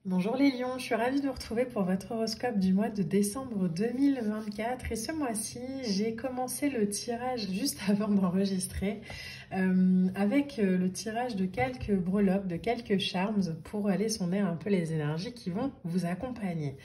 Bonjour les lions, je suis ravie de vous retrouver pour votre horoscope du mois de décembre 2024 et ce mois-ci j'ai commencé le tirage juste avant d'enregistrer avec le tirage de quelques breloques, de quelques charms pour aller sonder un peu les énergies qui vont vous accompagner.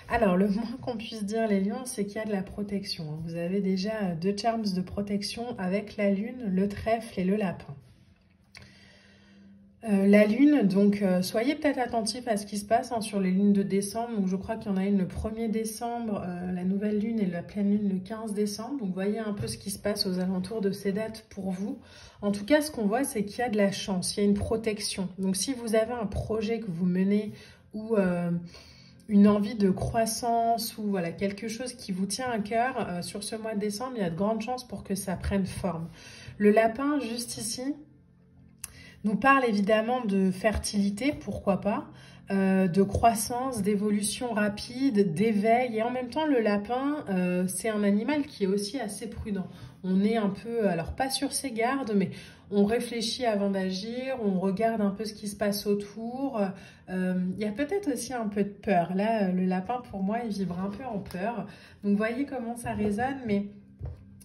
Alors le moins qu'on puisse dire les lions, c'est qu'il y a de la protection. Vous avez déjà 2 charms de protection avec la lune, le trèfle et le lapin. La lune, donc soyez peut-être attentifs à ce qui se passe sur les lunes de décembre. Donc je crois qu'il y en a une le 1er décembre, la nouvelle lune et la pleine lune le 15 décembre. Donc voyez un peu ce qui se passe aux alentours de ces dates pour vous. En tout cas, ce qu'on voit, c'est qu'il y a de la chance, il y a une protection. Donc si vous avez un projet que vous menez ou une envie de croissance ou voilà, quelque chose qui vous tient à cœur, sur ce mois de décembre, il y a de grandes chances pour que ça prenne forme. Le lapin, juste ici, nous parle évidemment de fertilité, pourquoi pas, de croissance, d'évolution rapide, d'éveil. Et en même temps, le lapin, c'est un animal qui est aussi assez prudent. On est un peu, alors pas sur ses gardes, mais on réfléchit avant d'agir, on regarde un peu ce qui se passe autour. Il y a peut-être aussi un peu de peur. Là, le lapin, pour moi, il vibre un peu en peur. Donc, voyez comment ça résonne, mais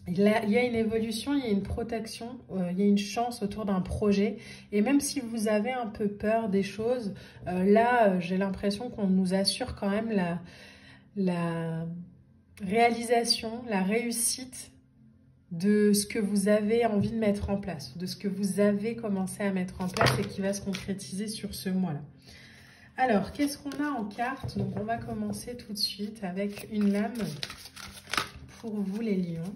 il y a une évolution, il y a une protection, il y a une chance autour d'un projet. Et même si vous avez un peu peur des choses, là, j'ai l'impression qu'on nous assure quand même la réalisation, la réussite de ce que vous avez envie de mettre en place, de ce que vous avez commencé à mettre en place et qui va se concrétiser sur ce mois-là. Alors, qu'est-ce qu'on a en carte? Donc, on va commencer tout de suite avec une lame pour vous les lions.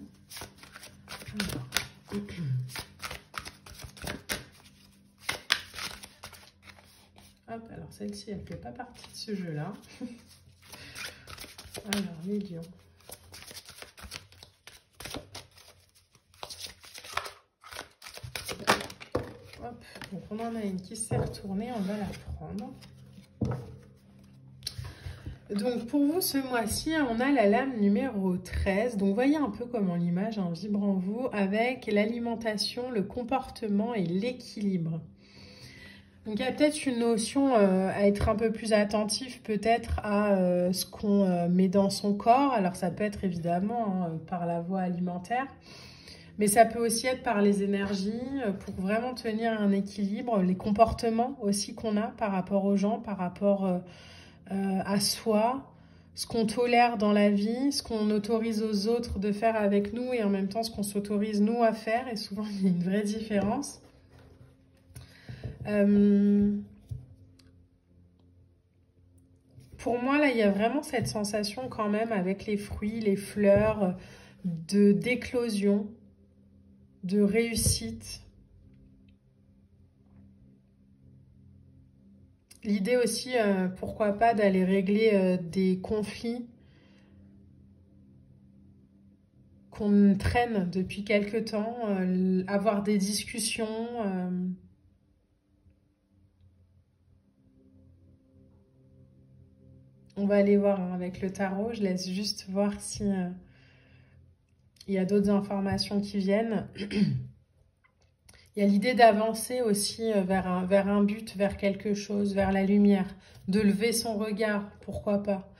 Hop, alors celle-ci, elle ne fait pas partie de ce jeu-là. Alors, les lions. Hop, donc on en a une qui s'est retournée, on va la prendre. Donc pour vous ce mois-ci, on a la lame numéro 13. Donc voyez un peu comment l'image vibre en vous avec l'alimentation, le comportement et l'équilibre. Donc il y a peut-être une notion à être un peu plus attentif peut-être à ce qu'on met dans son corps. Alors ça peut être évidemment par la voie alimentaire, mais ça peut aussi être par les énergies pour vraiment tenir un équilibre, les comportements aussi qu'on a par rapport aux gens, par rapport à soi, ce qu'on tolère dans la vie, ce qu'on autorise aux autres de faire avec nous et en même temps ce qu'on s'autorise nous à faire. Et souvent, il y a une vraie différence. Pour moi, là, il y a vraiment cette sensation quand même avec les fruits, les fleurs, d'éclosion, de réussite. L'idée aussi, pourquoi pas, d'aller régler des conflits qu'on traîne depuis quelque temps, avoir des discussions. On va aller voir avec le tarot. Je laisse juste voir si il y a d'autres informations qui viennent. Il y a l'idée d'avancer aussi vers un but, vers quelque chose, vers la lumière, de lever son regard, pourquoi pas.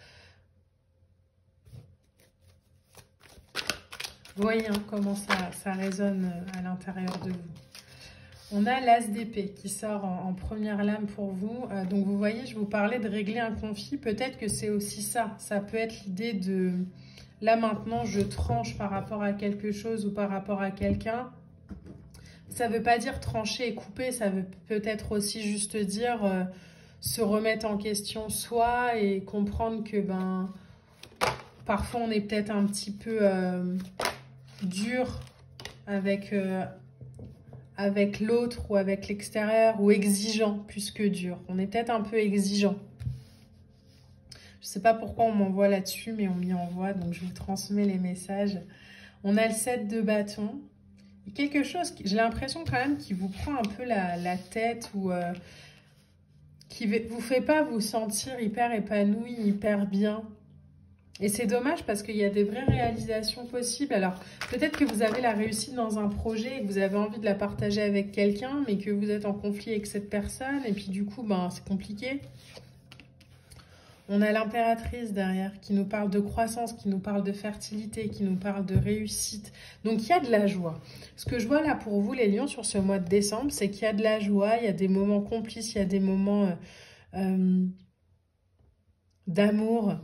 Voyez comment ça résonne à l'intérieur de vous. On a l'as d'épée qui sort en première lame pour vous. Donc vous voyez, je vous parlais de régler un conflit. Peut-être que c'est aussi ça. Ça peut être l'idée de... Là maintenant, je tranche par rapport à quelque chose ou par rapport à quelqu'un. Ça ne veut pas dire trancher et couper, ça veut peut-être aussi juste dire se remettre en question soi et comprendre que parfois on est peut-être un petit peu dur avec l'autre ou avec l'extérieur ou exigeant plus que dur. On est peut-être un peu exigeant. Je ne sais pas pourquoi on m'envoie là-dessus, mais on m'y envoie, donc je vous transmets les messages. On a le 7 de bâton. Quelque chose, j'ai l'impression quand même qui vous prend un peu la tête ou qui ne vous fait pas vous sentir hyper épanoui, hyper bien. Et c'est dommage parce qu'il y a des vraies réalisations possibles. Alors peut-être que vous avez la réussite dans un projet et que vous avez envie de la partager avec quelqu'un, mais que vous êtes en conflit avec cette personne et puis du coup, c'est compliqué. On a l'impératrice derrière qui nous parle de croissance, qui nous parle de fertilité, qui nous parle de réussite. Donc, il y a de la joie. Ce que je vois là pour vous, les lions, sur ce mois de décembre, c'est qu'il y a de la joie, il y a des moments complices, il y a des moments d'amour.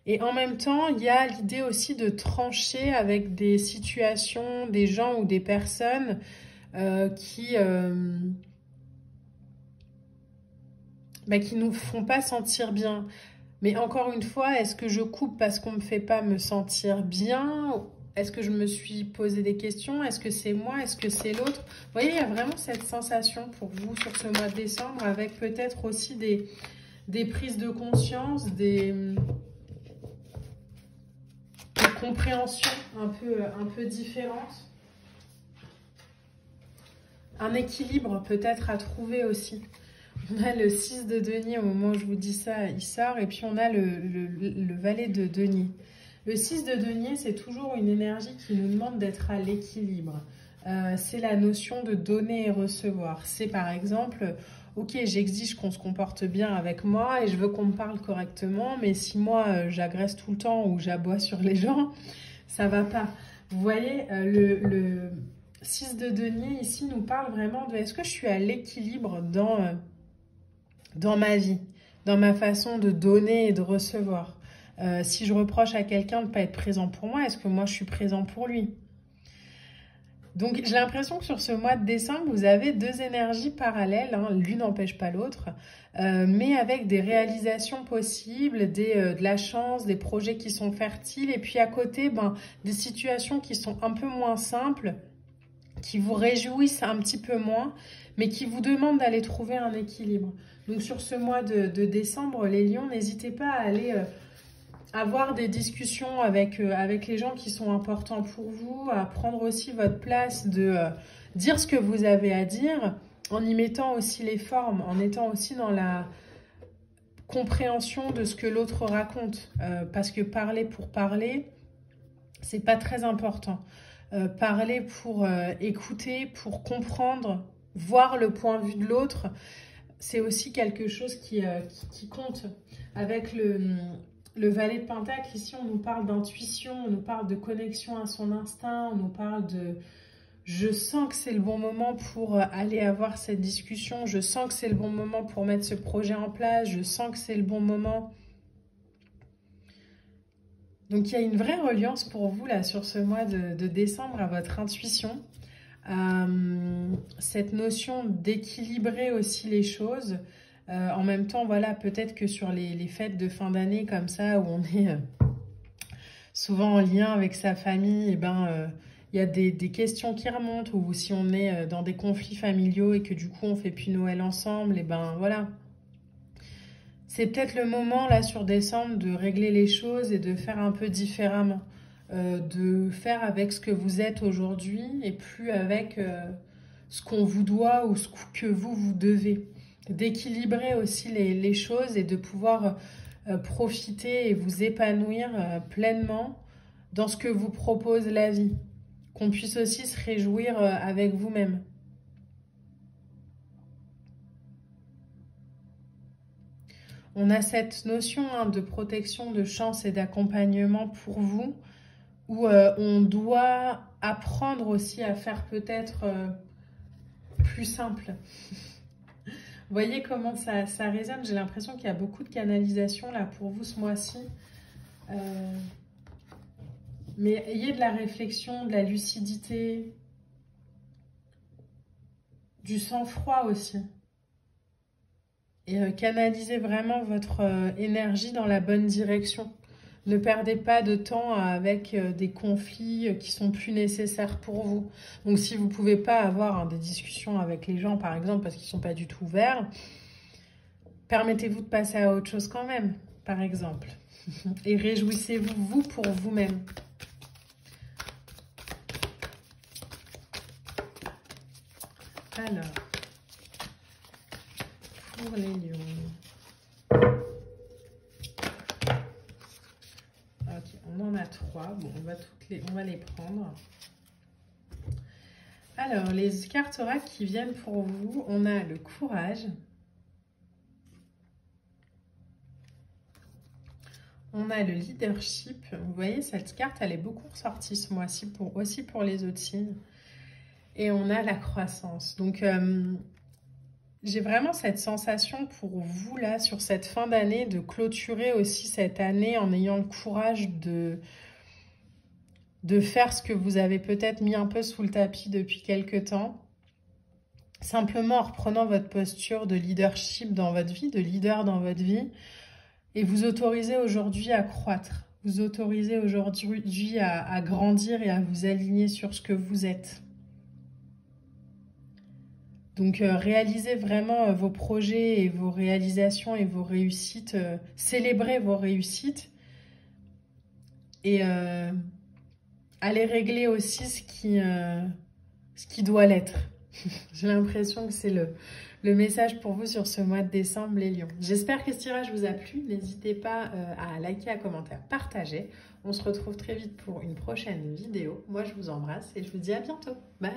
Et en même temps, il y a l'idée aussi de trancher avec des situations, des gens ou des personnes qui nous font pas sentir bien. Mais encore une fois, est-ce que je coupe parce qu'on me fait pas me sentir bien? Est-ce que je me suis posé des questions? Est-ce que c'est moi? Est-ce que c'est l'autre? Vous voyez, il y a vraiment cette sensation pour vous sur ce mois de décembre, avec peut-être aussi des prises de conscience, des compréhensions un peu différentes. Un équilibre peut-être à trouver aussi. On a le 6 de denier, au moment où je vous dis ça, il sort. Et puis on a le valet de denier. Le 6 de denier, c'est toujours une énergie qui nous demande d'être à l'équilibre. C'est la notion de donner et recevoir. C'est par exemple, ok, j'exige qu'on se comporte bien avec moi et je veux qu'on me parle correctement, mais si moi j'agresse tout le temps ou j'aboie sur les gens, ça va pas. Vous voyez, le 6 de denier ici nous parle vraiment de est-ce que je suis à l'équilibre dans ma vie, dans ma façon de donner et de recevoir. Si je reproche à quelqu'un de ne pas être présent pour moi, est-ce que moi je suis présent pour lui? Donc j'ai l'impression que sur ce mois de décembre, vous avez deux énergies parallèles, hein, l'une n'empêche pas l'autre, mais avec des réalisations possibles, de la chance, des projets qui sont fertiles, et puis à côté, des situations qui sont un peu moins simples, qui vous réjouissent un petit peu moins, mais qui vous demandent d'aller trouver un équilibre. Donc sur ce mois de décembre, les lions, n'hésitez pas à aller avoir des discussions avec les gens qui sont importants pour vous, à prendre aussi votre place de dire ce que vous avez à dire, en y mettant aussi les formes, en étant aussi dans la compréhension de ce que l'autre raconte. Parce que parler pour parler, c'est pas très important. Parler pour écouter, pour comprendre, voir le point de vue de l'autre, c'est aussi quelque chose qui compte. Avec le valet de Pentacle, ici, on nous parle d'intuition, on nous parle de connexion à son instinct, on nous parle de « je sens que c'est le bon moment pour aller avoir cette discussion, je sens que c'est le bon moment pour mettre ce projet en place, je sens que c'est le bon moment ». Donc, il y a une vraie reliance pour vous, là, sur ce mois de décembre, à votre intuition. Cette notion d'équilibrer aussi les choses. En même temps, voilà, peut-être que sur les fêtes de fin d'année, comme ça, où on est souvent en lien avec sa famille, il y a des questions qui remontent, ou si on est dans des conflits familiaux et que du coup, on fait plus Noël ensemble, voilà. C'est peut-être le moment, là, sur décembre, de régler les choses et de faire un peu différemment. De faire avec ce que vous êtes aujourd'hui et plus avec ce qu'on vous doit ou ce que vous devez. D'équilibrer aussi les choses et de pouvoir profiter et vous épanouir pleinement dans ce que vous propose la vie. Qu'on puisse aussi se réjouir avec vous-même. On a cette notion de protection, de chance et d'accompagnement pour vous, où on doit apprendre aussi à faire peut-être plus simple. Vous voyez comment ça résonne? J'ai l'impression qu'il y a beaucoup de canalisation là pour vous ce mois-ci. Mais ayez de la réflexion, de la lucidité, du sang-froid aussi. Et canalisez vraiment votre énergie dans la bonne direction. Ne perdez pas de temps avec des conflits qui sont plus nécessaires pour vous. Donc, si vous ne pouvez pas avoir des discussions avec les gens, par exemple, parce qu'ils ne sont pas du tout ouverts, permettez-vous de passer à autre chose quand même, par exemple. Et réjouissez-vous, vous, pour vous-même. Alors, pour les lions... Ok, on en a 3. Bon, on va les prendre. Alors, les cartes oracles qui viennent pour vous, on a le courage, On a le leadership. Vous voyez, cette carte, elle est beaucoup ressortie ce mois-ci, aussi pour les autres signes. Et on a la croissance. Donc, j'ai vraiment cette sensation pour vous, là, sur cette fin d'année, de clôturer aussi cette année en ayant le courage de faire ce que vous avez peut-être mis un peu sous le tapis depuis quelques temps. Simplement en reprenant votre posture de leadership dans votre vie, de leader dans votre vie. Et vous autorisez aujourd'hui à croître. Vous autorisez aujourd'hui à grandir et à vous aligner sur ce que vous êtes. Donc, réalisez vraiment vos projets et vos réalisations et vos réussites. Célébrez vos réussites. Et allez régler aussi ce qui doit l'être. J'ai l'impression que c'est le message pour vous sur ce mois de décembre, les lions. J'espère que ce tirage vous a plu. N'hésitez pas à liker, à commenter, à partager. On se retrouve très vite pour une prochaine vidéo. Moi, je vous embrasse et je vous dis à bientôt. Bye!